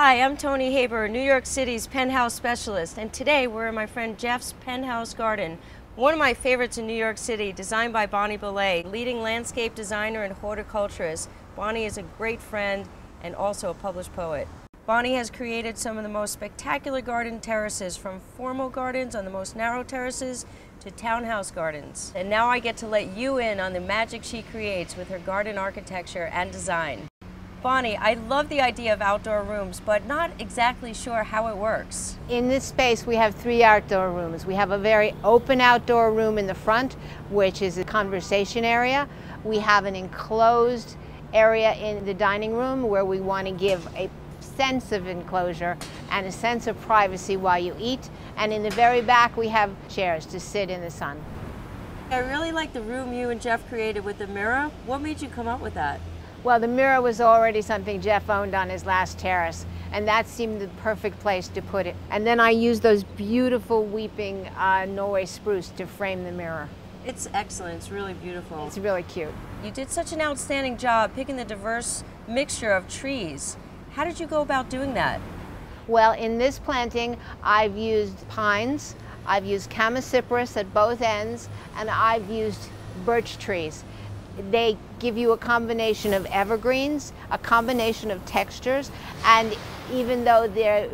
Hi, I'm Tony Haber, New York City's penthouse specialist, and today we're in my friend Jeff's penthouse garden. One of my favorites in New York City, designed by Bonnie Belay, leading landscape designer and horticulturist. Bonnie is a great friend and also a published poet. Bonnie has created some of the most spectacular garden terraces, from formal gardens on the most narrow terraces to townhouse gardens. And now I get to let you in on the magic she creates with her garden architecture and design. Bonnie, I love the idea of outdoor rooms, but not exactly sure how it works. In this space, we have 3 outdoor rooms. We have a very open outdoor room in the front, which is a conversation area. We have an enclosed area in the dining room where we want to give a sense of enclosure and a sense of privacy while you eat. And in the very back, we have chairs to sit in the sun. I really like the room you and Jeff created with the mirror. What made you come up with that? Well, the mirror was already something Jeff owned on his last terrace, and that seemed the perfect place to put it. And then I used those beautiful weeping Norway spruce to frame the mirror. It's excellent. It's really beautiful. It's really cute. You did such an outstanding job picking the diverse mixture of trees. How did you go about doing that? Well, in this planting, I've used pines, I've used Chamaecyparis at both ends, and I've used birch trees. They give you a combination of evergreens, a combination of textures, and even though their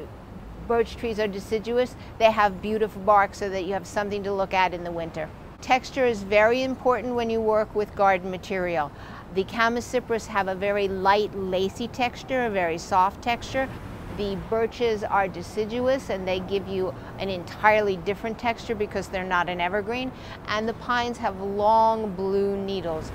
birch trees are deciduous, they have beautiful bark so that you have something to look at in the winter. Texture is very important when you work with garden material. The Chamaecyparis have a very light, lacy texture, a very soft texture. The birches are deciduous and they give you an entirely different texture because they're not an evergreen. And the pines have long blue needles.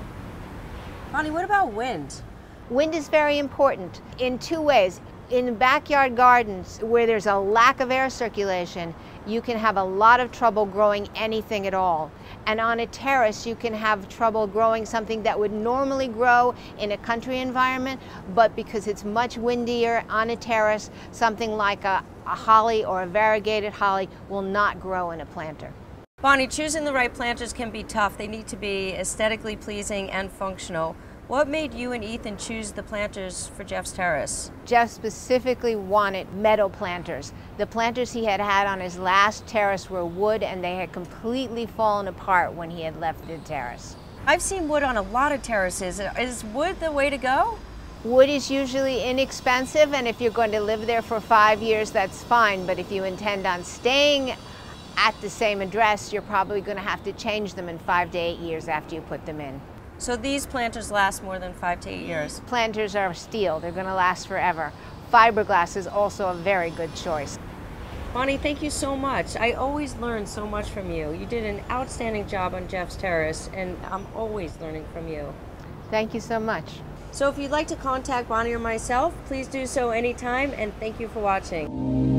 Bonnie, what about wind? Wind is very important in 2 ways. In backyard gardens where there's a lack of air circulation, you can have a lot of trouble growing anything at all. And on a terrace, you can have trouble growing something that would normally grow in a country environment, but because it's much windier on a terrace, something like a holly or a variegated holly will not grow in a planter. Bonnie, choosing the right planters can be tough. They need to be aesthetically pleasing and functional. What made you and Ethan choose the planters for Jeff's terrace? Jeff specifically wanted meadow planters. The planters he had had on his last terrace were wood, and they had completely fallen apart when he had left the terrace. I've seen wood on a lot of terraces. Is wood the way to go? Wood is usually inexpensive, and if you're going to live there for 5 years, that's fine. But if you intend on staying at the same address, you're probably going to have to change them in 5 to 8 years after you put them in. So these planters last more than 5 to 8 years? Planters are steel. They're going to last forever. Fiberglass is also a very good choice. Bonnie, thank you so much. I always learn so much from you. You did an outstanding job on Jeff's terrace, and I'm always learning from you. Thank you so much. So if you'd like to contact Bonnie or myself, please do so anytime, and thank you for watching.